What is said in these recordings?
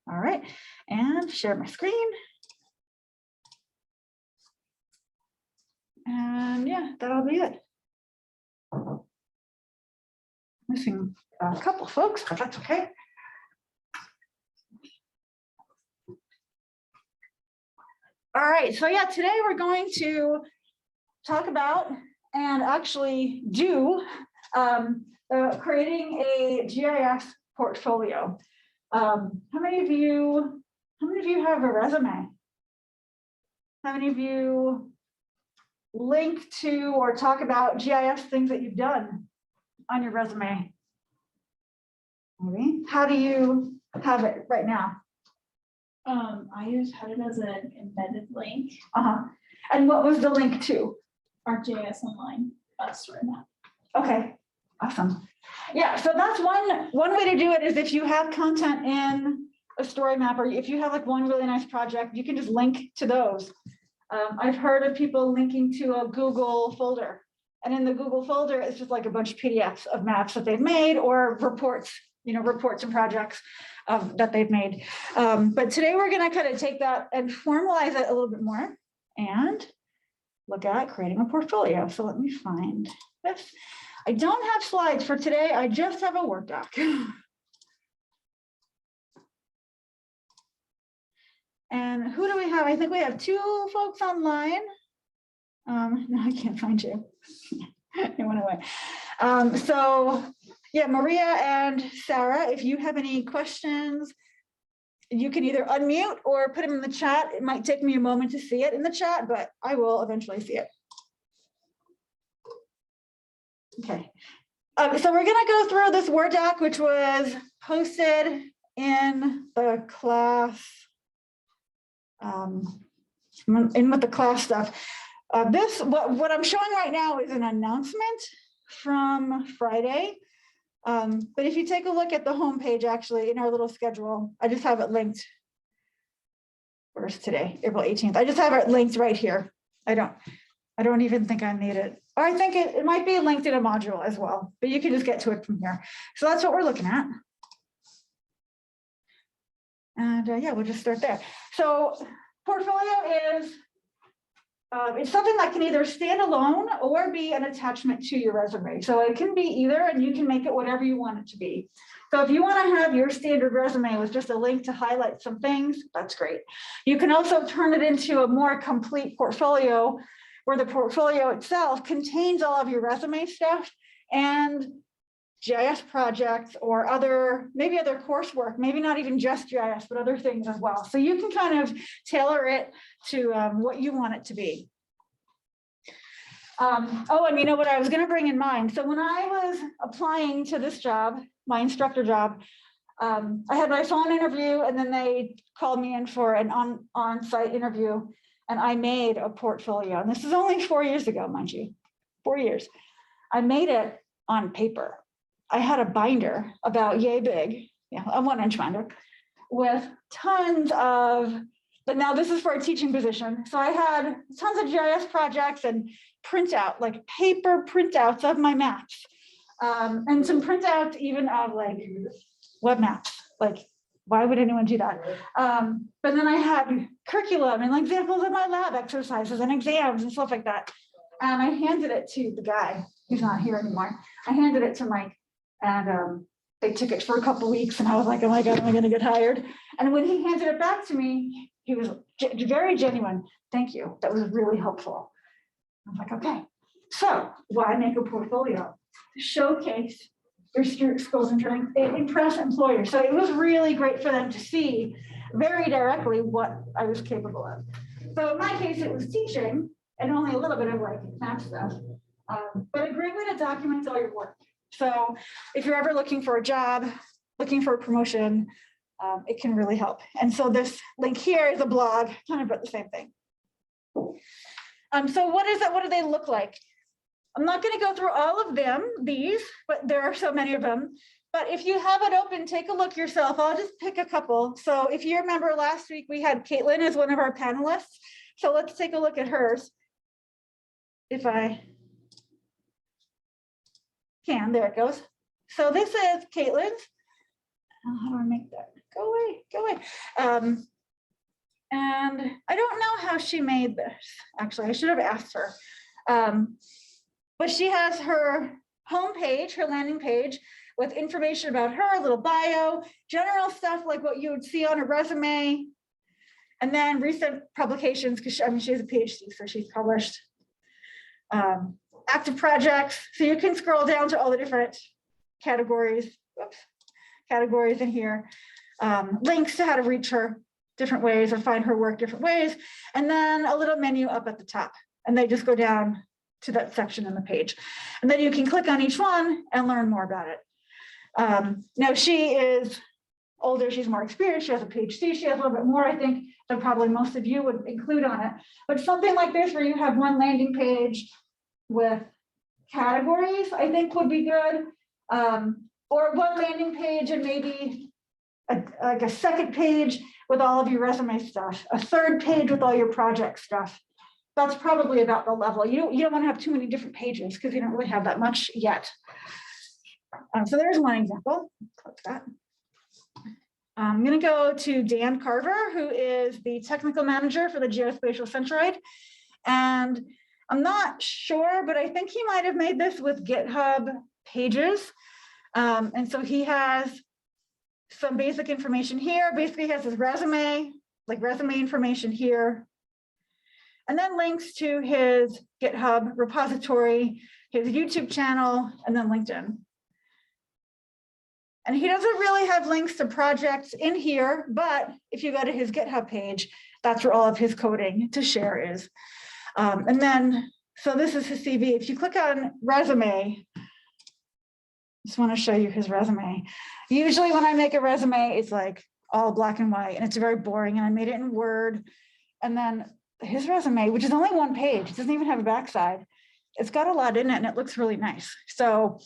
All right, and share my screen. And yeah, that'll be it. Missing a couple folks, but that's okay. All right, so yeah, today we're going to talk about and actually do creating a GIS portfolio. How many of you have a resume? How many of you link to or talk about GIS things that you've done on your resume? Maybe. How do you have it right now? I had it as an embedded link. And what was the link to? Our GIS online story map. Okay, awesome. Yeah, so that's one way to do it is if you have content in a story map, or if you have like one really nice project, you can just link to those. I've heard of people linking to a Google folder, and in the Google folder, it's just like a bunch of PDFs of maps that they've made or reports, reports and projects that they've made. But today we're gonna kind of take that and formalize it a little bit more and look at creating a portfolio. So let me find this. I don't have slides for today. I just have a Word doc. And who do we have? I think we have 2 folks online. No, I can't find you. You went away. So yeah, Maria and Sarah, if you have any questions, you can either unmute or put them in the chat. It might take me a moment to see it in the chat, but I will eventually see it. Okay. So we're going to go through this Word doc, which was posted in the class, in with the class stuff. What I'm showing right now is an announcement from Friday. But if you take a look at the homepage, actually, in our little schedule, I just have it linked. Where's today? April 18th. I just have it linked right here. I don't even think I need it. Or I think it might be linked in a module as well, but you can just get to it from here. So that's what we're looking at. And yeah, we'll just start there. So portfolio is it's something that can either stand alone or be an attachment to your resume. So it can be either, and you can make it whatever you want it to be. So if you want to have your standard resume with just a link to highlight some things, that's great. You can also turn it into a more complete portfolio where the portfolio itself contains all of your resume stuff and GIS projects or maybe other coursework, maybe not even just GIS, but other things as well. So you can kind of tailor it to what you want it to be. Oh, and you know what I was going to bring in mind. So when I was applying to this job, my instructor job, I had my phone interview and then they called me in for an on-site interview and I made a portfolio. And this is only 4 years ago, mind you, 4 years. I made it on paper. I had a binder about yay big, a 1-inch binder with tons of, but now this is for a teaching position. So I had tons of GIS projects and printout, like paper printouts of my maps. And some printouts even of like web maps. Like, why would anyone do that? But then I had curriculum and examples of my lab exercises and exams and stuff like that. And I handed it to the guy, he's not here anymore. I handed it to Mike. And they took it for a couple of weeks and I was like, oh my God, am I gonna get hired? And when he handed it back to me, he was very genuine. Thank you, that was really helpful. I was like, okay, so why make a portfolio? To showcase your skills and strengths, impress employers. So it was really great for them to see very directly what I was capable of. So in my case, it was teaching and only a little bit of like math stuff, but a great way to document all your work. So if you're ever looking for a job, looking for a promotion, it can really help. And so this link here is a blog, kind of about the same thing. So what is it? What do they look like? I'm not going to go through all of these, but there are so many of them. But if you have it open, take a look yourself. I'll just pick a couple. So if you remember last week, we had Caitlin as one of our panelists. So let's take a look at hers. If I can, there it goes. So this is Caitlin's. How do I make that go away, go away. And I don't know how she made this. Actually, I should have asked her. But she has her homepage, her landing page, with information about her, a little bio, general stuff like what you would see on a resume, and then recent publications, because I mean, she has a PhD, so she's published. Active projects, so you can scroll down to all the different categories, categories in here. Links to how to reach her different ways or find her work different ways, and then a little menu up at the top, and they just go down to that section in the page. And then you can click on each one and learn more about it. Now she is older, she's more experienced, she has a PhD, she has a little bit more, I think, than probably most of you would include on it. But something like this where you have one landing page with categories, I think would be good. Or one landing page and maybe like a second page with all of your resume stuff, a third page with all your project stuff. That's probably about the level. You don't want to have too many different pages because you don't really have that much yet. So there's one example. Click that. I'm going to go to Dan Carver, who is the technical manager for the Geospatial Centroid. And I'm not sure, but I think he might have made this with GitHub pages. And so he has some basic information here. Basically, he has his resume, like resume information here. And then links to his GitHub repository, his YouTube channel, and then LinkedIn. And he doesn't really have links to projects in here, but if you go to his GitHub page, that's where all of his coding to share is. And then, so this is his CV. If you click on resume, just want to show you his resume. Usually when I make a resume, it's like all black and white and it's very boring, and I made it in Word. And then his resume, which is only one page, it doesn't even have a backside. It's got a lot in it and it looks really nice. So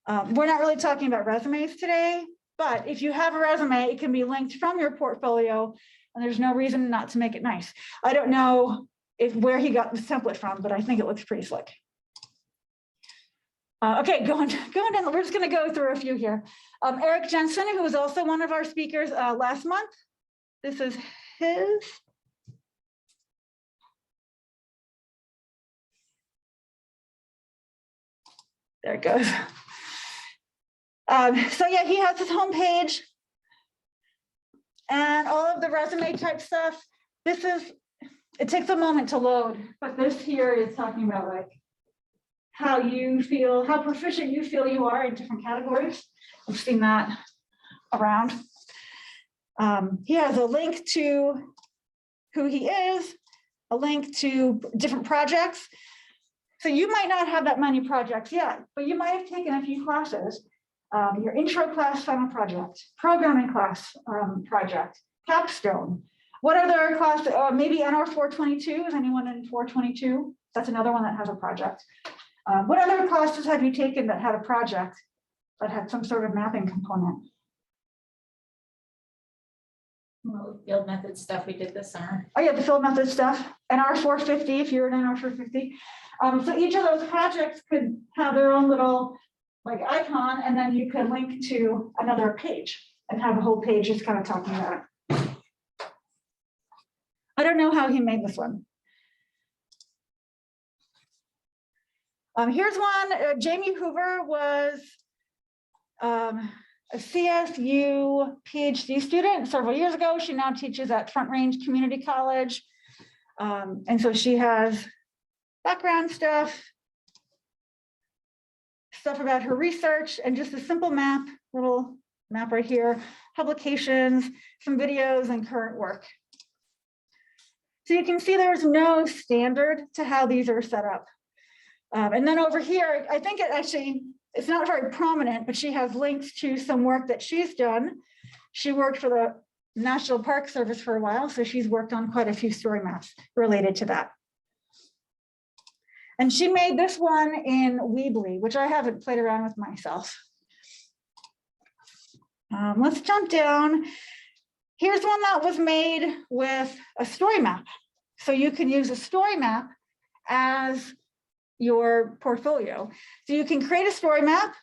we're not really talking about resumes today, but if you have a resume, it can be linked from your portfolio and there's no reason not to make it nice. I don't know where he got the template from, but I think it looks pretty slick. Okay, going down, we're just going to go through a few here. Eric Jensen, who was also one of our speakers last month. This is his. There it goes. So yeah, he has his homepage and all of the resume type stuff. It takes a moment to load, but this here is talking about like how you feel, how proficient you feel you are in different categories. I've seen that around. He has a link to who he is, a link to different projects. So you might not have that many projects yet, but you might have taken a few classes. Your intro class, final project, programming class project, capstone. What other class, maybe NR 422, is anyone in 422? That's another one that has a project. What other classes have you taken that had a project that had some sort of mapping component? Well, field method stuff we did this summer. Oh yeah, the field method stuff, NR 450 if you're in NR 450. So each of those projects could have their own little like icon, and then you could link to another page and have a whole page just kind of talking about it. I don't know how he made this one. Here's one. Jamie Hoover was a CSU PhD student several years ago. She now teaches at Front Range Community College. And so she has background stuff about her research, and just a simple map, little map right here, publications, some videos, and current work. So you can see there's no standard to how these are set up. And then over here, I think it's not very prominent, but she has links to some work that she's done. She worked for the National Park Service for a while, so she's worked on quite a few story maps related to that. And she made this one in Weebly, which I haven't played around with myself. Let's jump down. Here's one that was made with a story map. So you can use a story map as your portfolio. So you can create a story map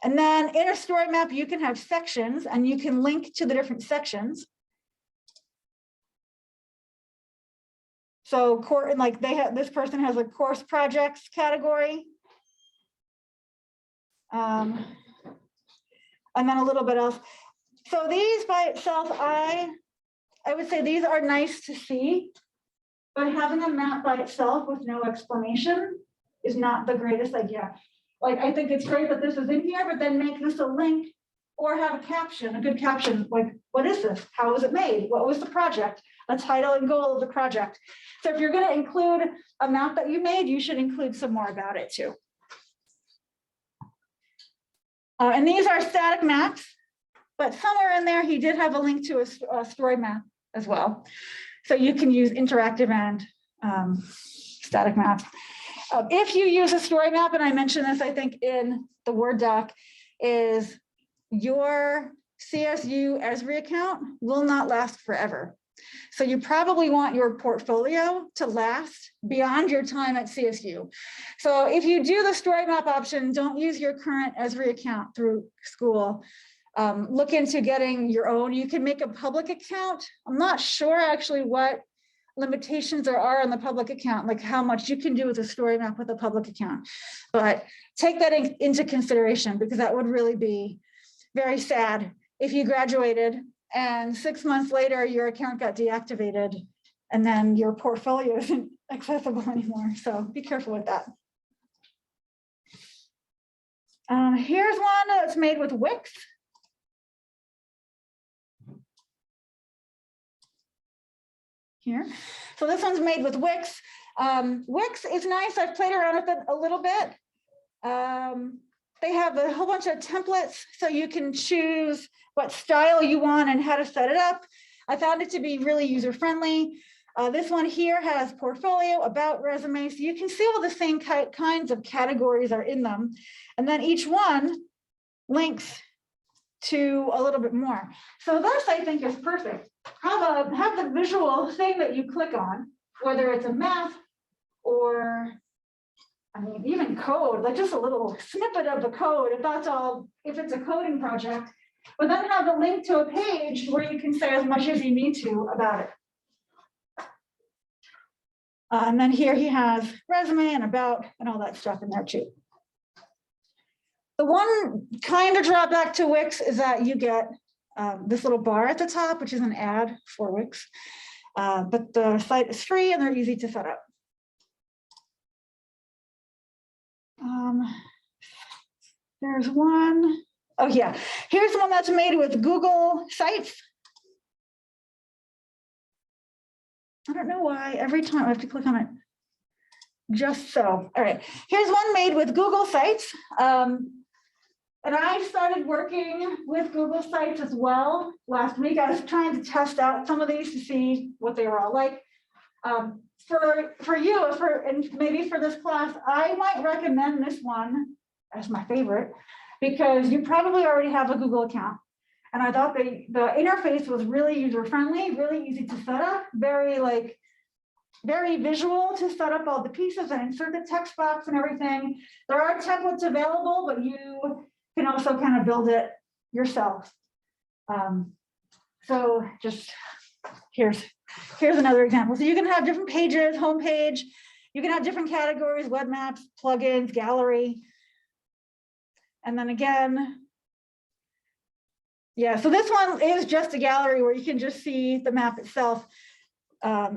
And then in a story map, you can have sections and you can link to the different sections. So like this person has a course projects category. And then a little bit else. So these by itself, I would say these are nice to see, but having a map by itself with no explanation is not the greatest idea. Like, I think it's great that this is in here, but then make this a link or have a caption, a good caption, like, what is this? How was it made? What was the project? A title and goal of the project. So if you're going to include a map that you made, you should include some more about it too. And these are static maps, but somewhere in there, he did have a link to a story map as well. So you can use interactive and static maps. If you use a story map, and I mentioned this, I think in the Word doc, is your CSU Esri account will not last forever. So you probably want your portfolio to last beyond your time at CSU. So if you do the story map option, don't use your current Esri account through school. Look into getting your own. You can make a public account. I'm not sure actually what limitations there are on the public account, like how much you can do with a story map with a public account. But take that into consideration, because that would really be very sad if you graduated and 6 months later your account got deactivated and then your portfolio isn't accessible anymore. So be careful with that. Here's one that's made with Wix. Here. So this one's made with Wix. Wix is nice. I've played around with it a little bit. They have a whole bunch of templates, so you can choose what style you want and how to set it up. I found it to be really user-friendly. This one here has portfolio, about, resume, so you can see all the same kinds of categories are in them. And then each one links to a little bit more. So this, I think, is perfect. Have the visual thing that you click on, whether it's a map or, I mean, even code, like just a little snippet of the code, if that's all, if it's a coding project, but then have a link to a page where you can say as much as you need to about it. And then here he has resume and about and all that stuff in there too. The one kind of drawback to Wix is that you get this little bar at the top, which is an ad for Wix, but the site is free and they're easy to set up. There's one. Oh yeah, here's one that's made with Google Sites. I don't know why every time I have to click on it. Just so. All right, here's one made with Google Sites. And I started working with Google Sites as well last week. I was trying to test out some of these to see what they were all like. For you, and maybe for this class, I might recommend this one as my favorite, because you probably already have a Google account. And I thought the interface was really user-friendly, really easy to set up, very visual to set up all the pieces and insert the text box and everything. There are templates available, but you can also kind of build it yourself. So just here's another example. So you can have different pages, homepage, you can have different categories, web maps, plugins, gallery. And then again, yeah, so this one is just a gallery where you can just see the map itself.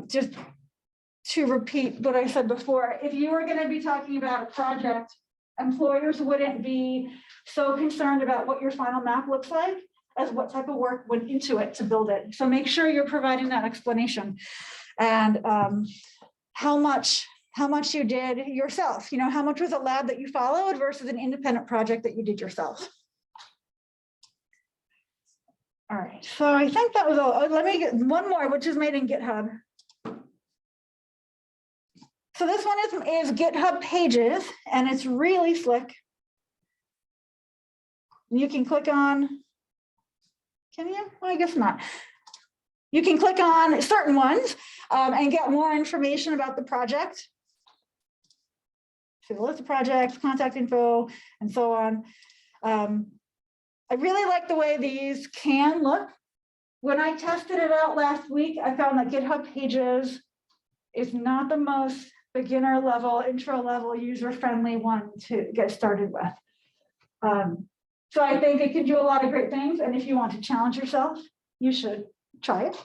Just to repeat what I said before, if you were going to be talking about a project, employers wouldn't be so concerned about what your final map looks like as what type of work went into it to build it. So make sure you're providing that explanation and how much you did yourself. You know, how much was a lab that you followed versus an independent project that you did yourself. All right, so I think that was all. Let me get one more, which is made in GitHub. So this one is GitHub Pages, and it's really slick. You can click on, can you? Well, I guess not. You can click on certain ones and get more information about the project. So the list of projects, contact info, and so on. I really like the way these can look. When I tested it out last week, I found that GitHub Pages is not the most beginner level, intro level, user-friendly one to get started with. So I think it can do a lot of great things. And if you want to challenge yourself, you should try it.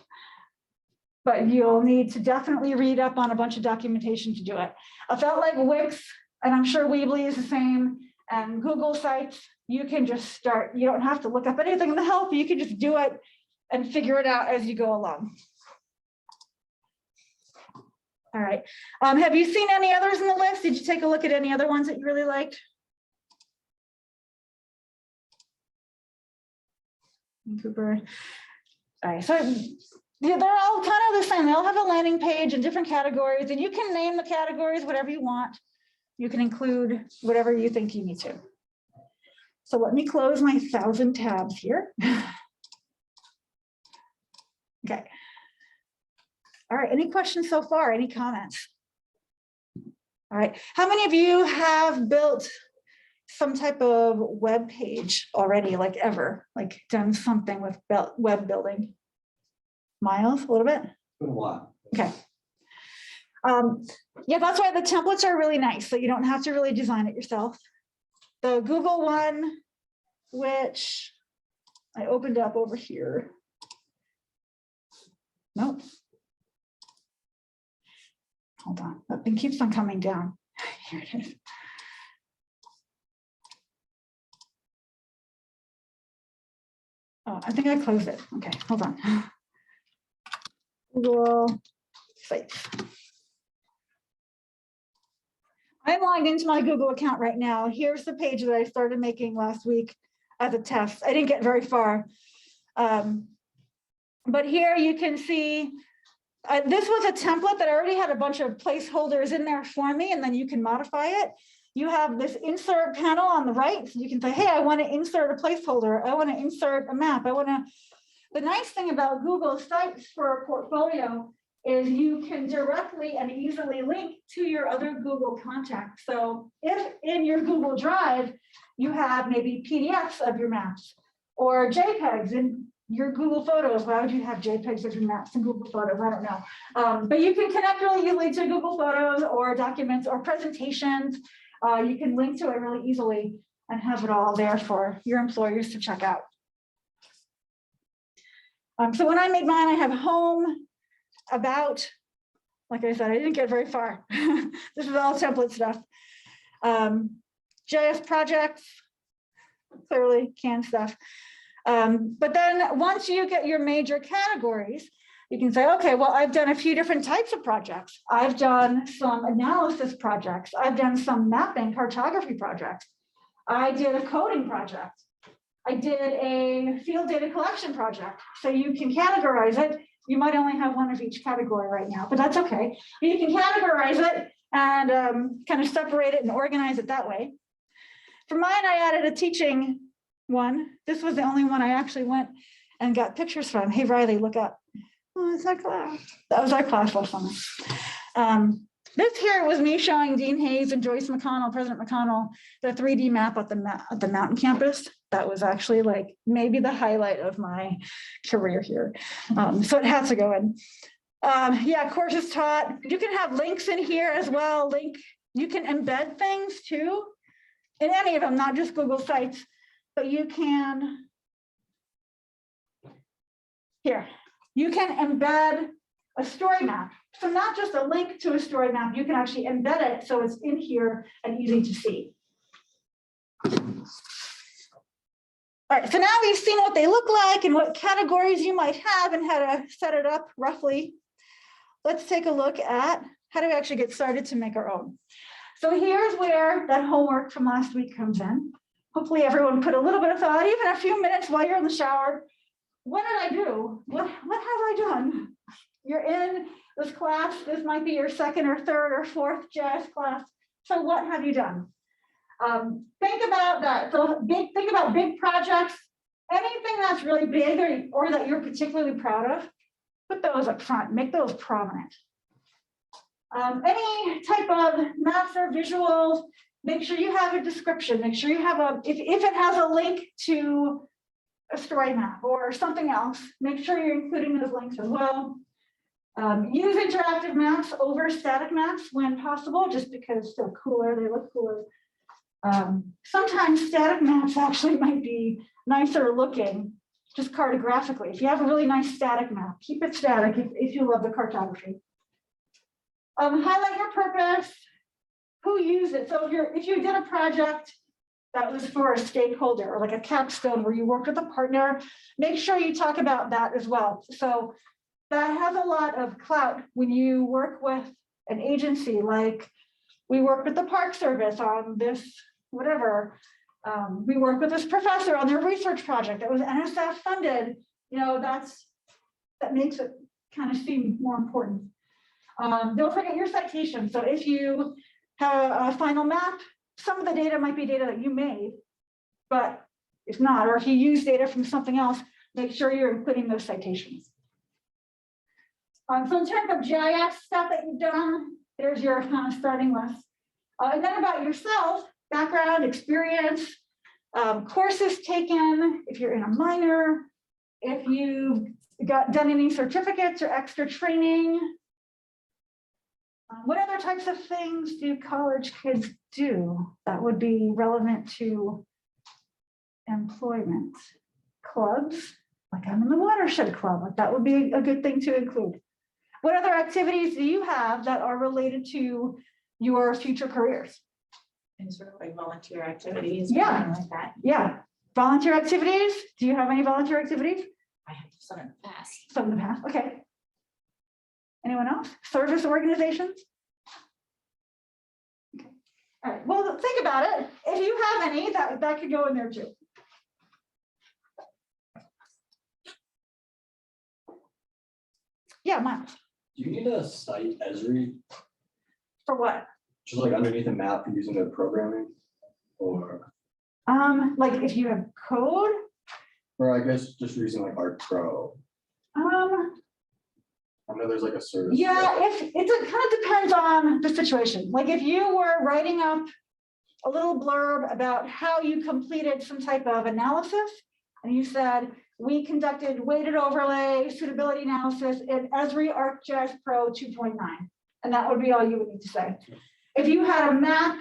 But you'll need to definitely read up on a bunch of documentation to do it. I felt like Wix, and I'm sure Weebly is the same, and Google Sites, you can just start. You don't have to look up anything to help. You can just do it and figure it out as you go along. All right. Have you seen any others in the list? Did you take a look at any other ones that you really liked? Cooper. All right. So yeah, they're all kind of the same. They all have a landing page in different categories, and you can name the categories whatever you want. You can include whatever you think you need to. So let me close my 1,000 tabs here. Okay. All right, any questions so far? Any comments? All right, how many of you have built some type of web page already, like ever, like done something with web building? Miles, a little bit? Been a while. Okay. Yeah, that's why the templates are really nice, so you don't have to really design it yourself. The Google one, which I opened up over here. Nope. Hold on, that thing keeps on coming down. Here it is. Oh, I think I closed it. Okay, hold on. Google Sites. I'm logged into my Google account right now. Here's the page that I started making last week as a test. I didn't get very far. But here you can see, this was a template that I already had a bunch of placeholders in there for me, and then you can modify it. You have this insert panel on the right, so you can say, hey, I want to insert a placeholder. I want to insert a map. The nice thing about Google Sites for a portfolio is you can directly and easily link to your other Google contacts. So if in your Google Drive, you have maybe PDFs of your maps or JPEGs in your Google Photos. Why would you have JPEGs of your maps in Google Photos? I don't know. But you can connect really easily to Google Photos or documents or presentations. You can link to it really easily and have it all there for your employers to check out. So when I made mine, I have home, about, like I said, I didn't get very far. This is all template stuff. GIS projects, clearly canned stuff. But then once you get your major categories, you can say, okay, well, I've done a few different types of projects. I've done some analysis projects. I've done some mapping cartography projects. I did a coding project. I did a field data collection project. So you can categorize it. You might only have one of each category right now, but that's okay. You can categorize it and kind of separate it and organize it that way. For mine, I added a teaching one. This was the only one I actually went and got pictures from. Hey, Riley, look up. Oh, it's our class. That was our class last summer. This here was me showing Dean Hayes and Joyce McConnell, President McConnell, the 3D map at the mountain campus. That was actually like maybe the highlight of my career here. So it has to go in. Yeah, courses taught. You can have links in here as well. You can embed things too in any of them, not just Google Sites, but you can, here, you can embed a story map. So not just a link to a story map, you can actually embed it so it's in here and easy to see. All right, so now we've seen what they look like and what categories you might have and how to set it up roughly. Let's take a look at how do we actually get started to make our own. So here's where that homework from last week comes in. Hopefully everyone put a little bit of thought, even a few minutes while you're in the shower. What did I do? What have I done? You're in this class. This might be your second or third or fourth GIS class. So what have you done? Think about that. So think about big projects, anything that's really big or that you're particularly proud of, put those up front, make those prominent. Any type of maps or visuals, make sure you have a description, make sure you have if it has a link to a story map or something else, make sure you're including those links as well. Use interactive maps over static maps when possible, just because they're cooler, they look cooler. Sometimes static maps actually might be nicer looking, just cartographically. If you have a really nice static map, keep it static if you love the cartography. Highlight your purpose, who used it. So if you did a project that was for a stakeholder or like a capstone where you worked with a partner, make sure you talk about that as well. So that has a lot of clout when you work with an agency, like we work with the Park Service on this, whatever. We work with this professor on their research project that was NSF funded. You know, that makes it kind of seem more important. Don't forget your citation. So if you have a final map, some of the data might be data that you made, but if not, or if you use data from something else, make sure you're including those citations. So in terms of GIS stuff that you've done, there's your kind of starting list. And then about yourself, background, experience, courses taken, if you're in a minor, if you've done any certificates or extra training. What other types of things do college kids do that would be relevant to employment? Clubs, like I'm in the watershed club, like that would be a good thing to include. What other activities do you have that are related to your future careers? And sort of like volunteer activities. Yeah. Something like that. Yeah, volunteer activities. Do you have any volunteer activities? I have some in the past. Some in the past, okay. Anyone else? Service organizations? Okay. All right, well, think about it. If you have any, that could go in there too. Yeah, Miles. Do you need a cite Esri, For what? just like underneath a map using the programming? Or Like if you have code, I guess just using like Art Pro. I know there's like a service. yeah, it kind of depends on the situation. Like if you were writing up a little blurb about how you completed some type of analysis, and you said, we conducted weighted overlay suitability analysis in Esri ArcGIS Pro 2.9, and that would be all you would need to say. If you had a map,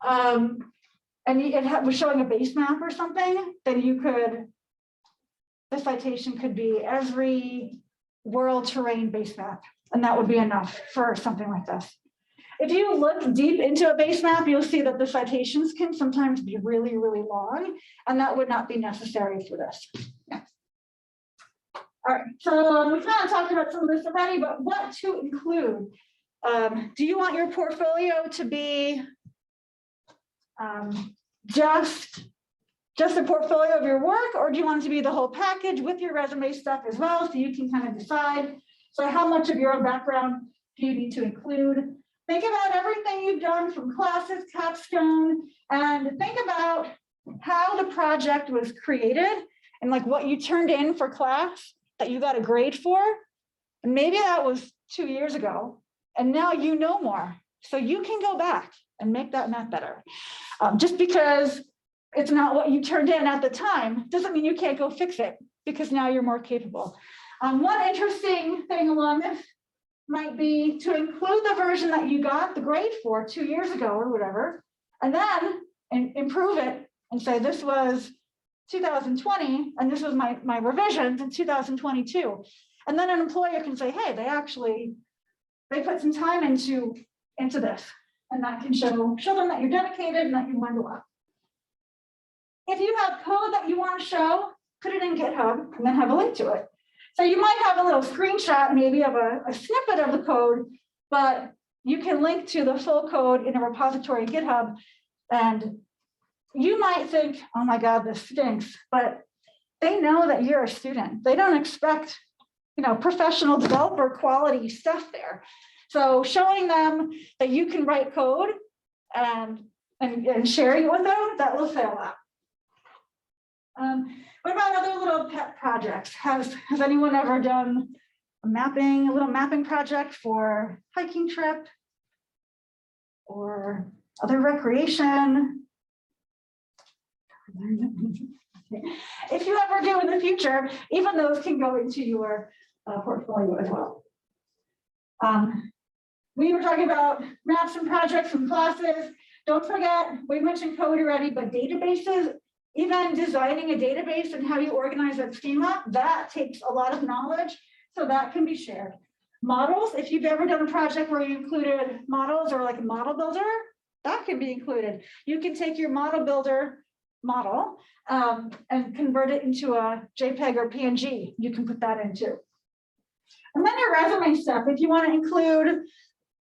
and it was showing a base map or something, then you could, the citation could be Esri world terrain base map, and that would be enough for something like this. If you look deep into a base map, you'll see that the citations can sometimes be really, really long, and that would not be necessary for this. Yeah. All right, so we kind of talked about some of this already, but what to include? Do you want your portfolio to be just a portfolio of your work, or do you want it to be the whole package with your resume stuff as well, so you can kind of decide? So how much of your own background do you need to include? Think about everything you've done from classes, capstone, and think about how the project was created and like what you turned in for class that you got a grade for. And maybe that was 2 years ago, and now you know more. So you can go back and make that map better. Just because it's not what you turned in at the time doesn't mean you can't go fix it, because now you're more capable. One interesting thing along this might be to include the version that you got the grade for 2 years ago or whatever, and then improve it and say, this was 2020, and this was my revisions in 2022. And then an employer can say, hey, they put some time into this, and that can show them that you're dedicated and that you learned a lot. If you have code that you want to show, put it in GitHub and then have a link to it. So you might have a little screenshot maybe of a snippet of the code, but you can link to the full code in a repository in GitHub. And you might think, oh my God, this stinks, but they know that you're a student. They don't expect, professional developer quality stuff there. So showing them that you can write code and sharing it with them, that will say a lot. What about other little pet projects? Has anyone ever done a little mapping project for hiking trip? Or other recreation. If you ever do in the future, even those can go into your portfolio as well. We were talking about maps and projects and classes. Don't forget, we mentioned code already, but databases, even designing a database and how you organize that schema, that takes a lot of knowledge. So that can be shared. Models, if you've ever done a project where you included models or like a model builder, that can be included. You can take your model builder model and convert it into a JPEG or PNG. You can put that in too. And then your resume stuff, if you want to include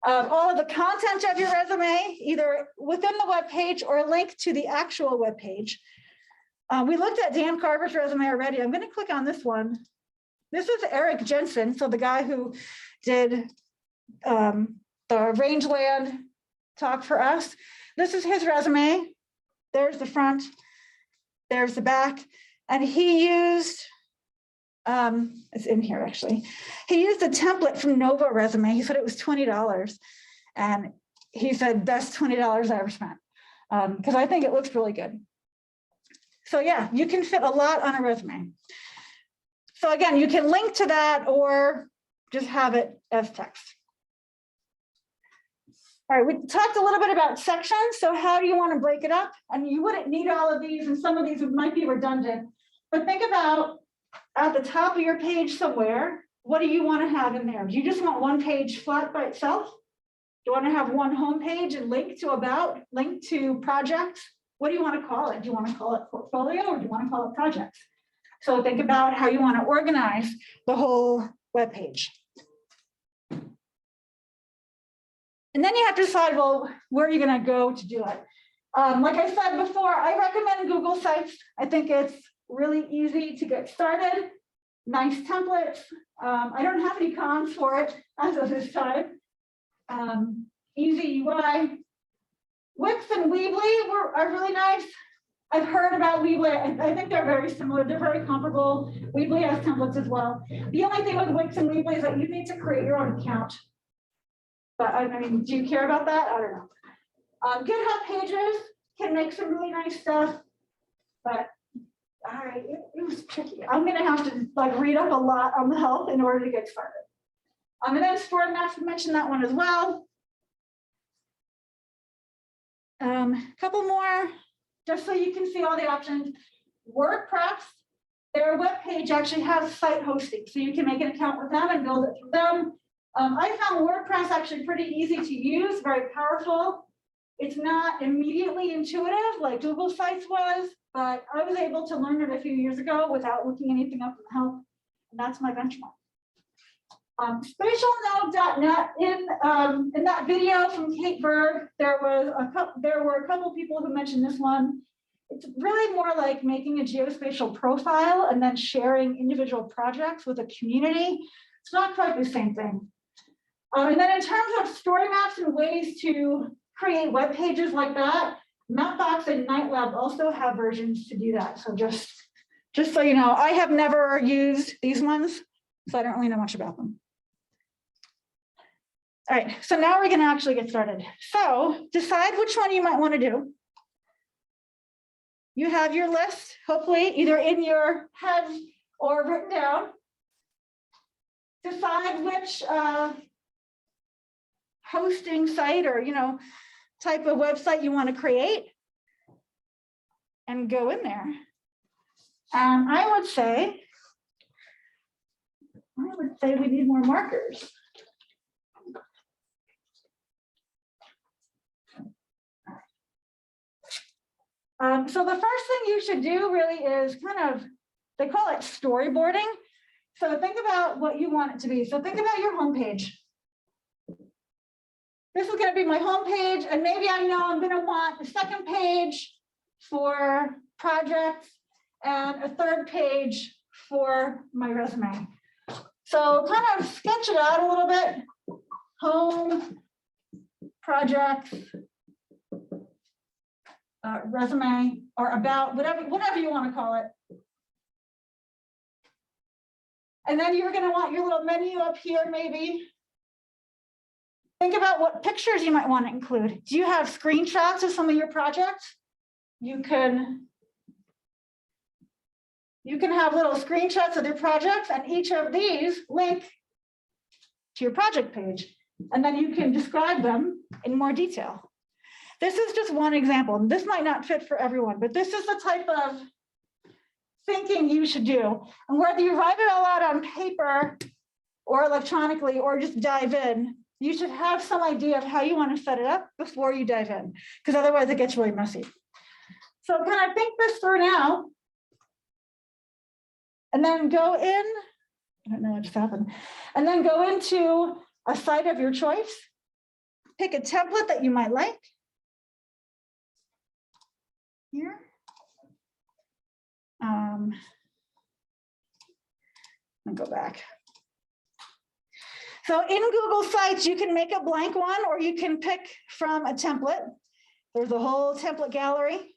all of the content of your resume, either within the web page or a link to the actual web page. We looked at Dan Carver's resume already. I'm going to click on this one. This is Eric Jensen, so the guy who did the rangeland talk for us. This is his resume. There's the front, there's the back, and he used, it's in here actually. He used a template from Nova Resume. He said it was $20, and he said best $20 I ever spent, because I think it looks really good. So yeah, you can fit a lot on a resume. So again, you can link to that or just have it as text. All right, we talked a little bit about sections. So how do you want to break it up? And you wouldn't need all of these, and some of these might be redundant. But think about at the top of your page somewhere, what do you want to have in there? Do you just want one page flat by itself? Do you want to have one home page and link to about, link to projects? What do you want to call it? Do you want to call it portfolio or do you want to call it projects? So think about how you want to organize the whole web page. And then you have to decide, well, where are you going to go to do it? Like I said before, I recommend Google Sites. I think it's really easy to get started. Nice templates. I don't have any cons for it as of this time. Easy UI. Wix and Weebly are really nice. I've heard about Weebly. I think they're very similar. They're very comparable. Weebly has templates as well. The only thing with Wix and Weebly is that you need to create your own account. But I mean, do you care about that? I don't know. GitHub Pages can make some really nice stuff, but it was tricky. I'm going to have to like read up a lot on the help in order to get started. And then Story Maps, we mentioned that one as well. A couple more, just so you can see all the options. WordPress, their web page actually has site hosting, so you can make an account with them and build it through them. I found WordPress actually pretty easy to use, very powerful. It's not immediately intuitive like Google Sites was, but I was able to learn it a few years ago without looking anything up in the help, and that's my benchmark. Spatialnode.net, in that video from Kate Berg, there were a couple people who mentioned this one. It's really more like making a geospatial profile and then sharing individual projects with a community. It's not quite the same thing. And then in terms of story maps and ways to create web pages like that, Mapbox and NightLab also have versions to do that. So just so you know, I have never used these ones, so I don't really know much about them. All right, so now we're going to actually get started. So decide which one you might want to do. You have your list, hopefully either in your head or written down. Decide which hosting site or type of website you want to create and go in there. I would say we need more markers. So the first thing you should do really is they call it storyboarding. So think about what you want it to be. So think about your home page. This is going to be my home page, and maybe I know I'm going to want a second page for projects and a third page for my resume. So kind of sketch it out a little bit. Home, projects, resume, or about, whatever you want to call it. And then you're going to want your little menu up here, maybe. Think about what pictures you might want to include. Do you have screenshots of some of your projects? You can have little screenshots of your projects, and each of these link to your project page, and then you can describe them in more detail. This is just one example. This might not fit for everyone, but this is the type of thinking you should do. And whether you write it all out on paper or electronically, or just dive in, you should have some idea of how you want to set it up before you dive in, because otherwise it gets really messy. So can I think this through now? And then go in, I don't know what just happened, and then go into a site of your choice. Pick a template that you might like. Here. I'll go back. So in Google Sites, you can make a blank one, or you can pick from a template. There's a whole template gallery.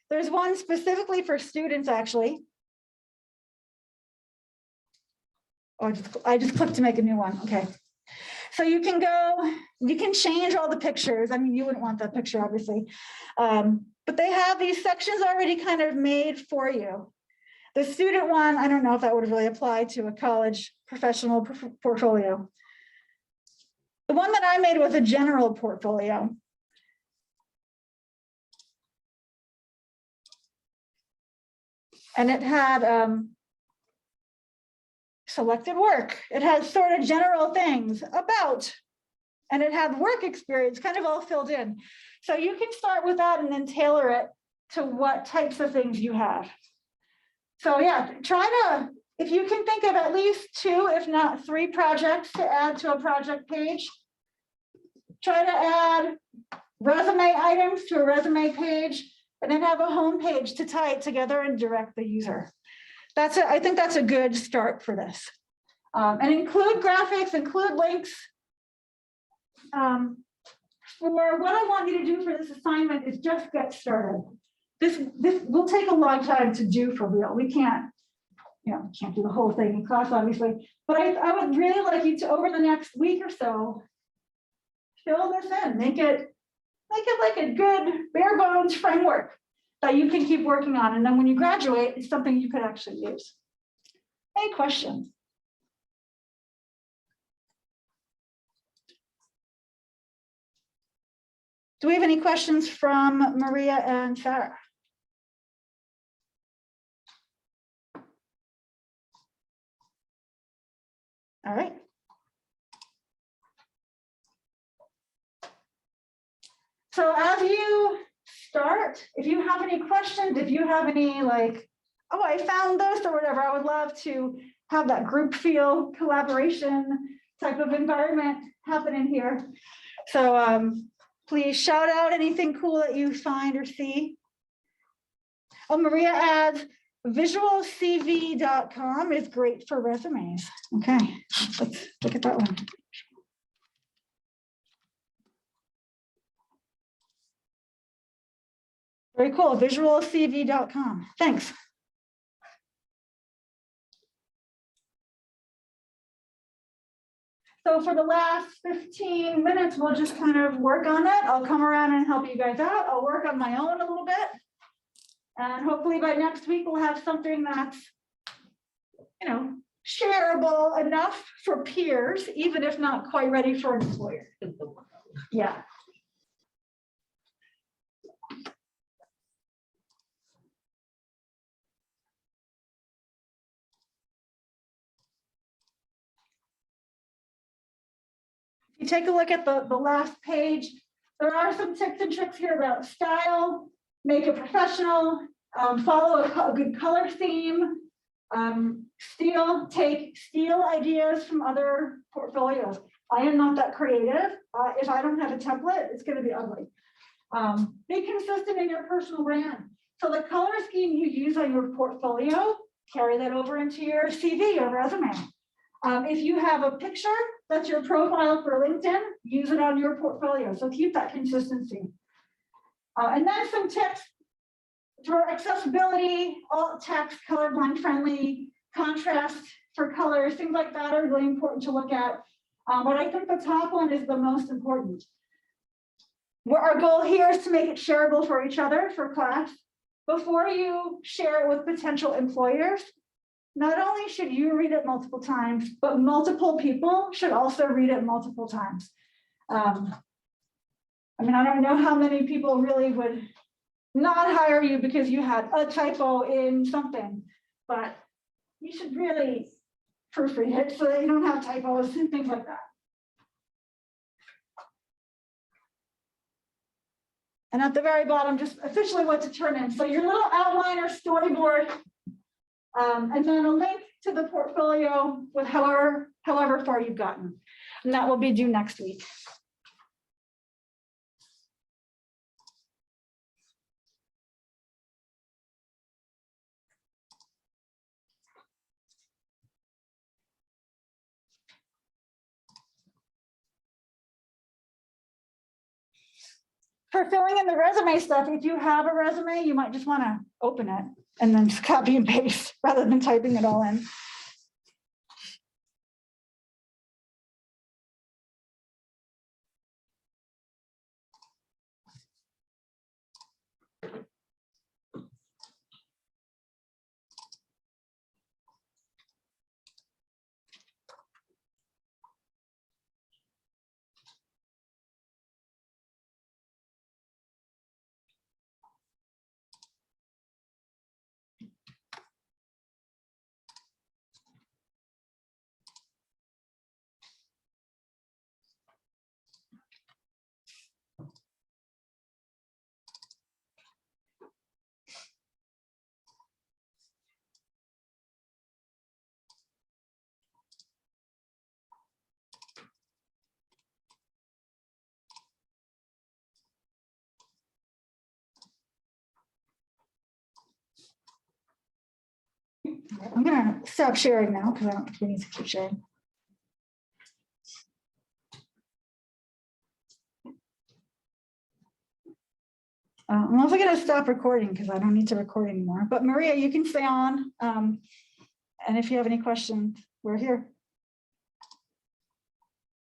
There's one specifically for students, actually. Oh, I just clicked to make a new one. Okay. So you can go, you can change all the pictures. I mean, you wouldn't want that picture, obviously. But they have these sections already kind of made for you. The student one, I don't know if that would really apply to a college professional portfolio. The one that I made was a general portfolio. And it had selected work. It had sort of general things about, and it had work experience kind of all filled in. So you can start with that and then tailor it to what types of things you have. So yeah, try to, if you can think of at least 2, if not 3 projects to add to a project page, try to add resume items to a resume page, and then have a home page to tie it together and direct the user. I think that's a good start for this. And include graphics, include links. For what I want you to do for this assignment is just get started. This will take a long time to do for real. We can't, can't do the whole thing in class, obviously. But I would really like you to, over the next week or so, fill this in, make it like a good bare bones framework that you can keep working on. And then when you graduate, it's something you could actually use. Any questions? Do we have any questions from Maria and Sarah? All right. So as you start, if you have any questions, if you have any like, oh, I found this or whatever, I would love to have that group feel, collaboration type of environment happen in here. So please shout out anything cool that you find or see. Oh, Maria adds, visualcv.com is great for resumes. Okay, let's look at that one. Very cool, visualcv.com. Thanks. So for the last 15 minutes, we'll just kind of work on it. I'll come around and help you guys out. I'll work on my own a little bit. And hopefully by next week, we'll have something that's, shareable enough for peers, even if not quite ready for an employer. Yeah. If you take a look at the last page, there are some tips and tricks here about style, make it professional, follow a good color theme, steal ideas from other portfolios. I am not that creative. If I don't have a template, it's going to be ugly. Be consistent in your personal brand. So the color scheme you use on your portfolio, carry that over into your CV or resume. If you have a picture that's your profile for LinkedIn, use it on your portfolio. So keep that consistency. And then some tips for accessibility, alt text, colorblind friendly, contrast for colors, things like that are really important to look at. But I think the top one is the most important. Where our goal here is to make it shareable for each other, for class. Before you share it with potential employers, not only should you read it multiple times, but multiple people should also read it multiple times. I mean, I don't know how many people really would not hire you because you had a typo in something, but you should really proofread it so that you don't have typos and things like that. And at the very bottom, just officially what to turn in. So your little outline or storyboard, and then a link to the portfolio with however far you've gotten. And that will be due next week. For filling in the resume stuff, if you have a resume, you might just want to open it and then just copy and paste rather than typing it all in. I'm gonna stop sharing now because I don't think we need to keep sharing. I'm also gonna stop recording because I don't need to record anymore. But Maria, you can stay on. And if you have any questions, we're here.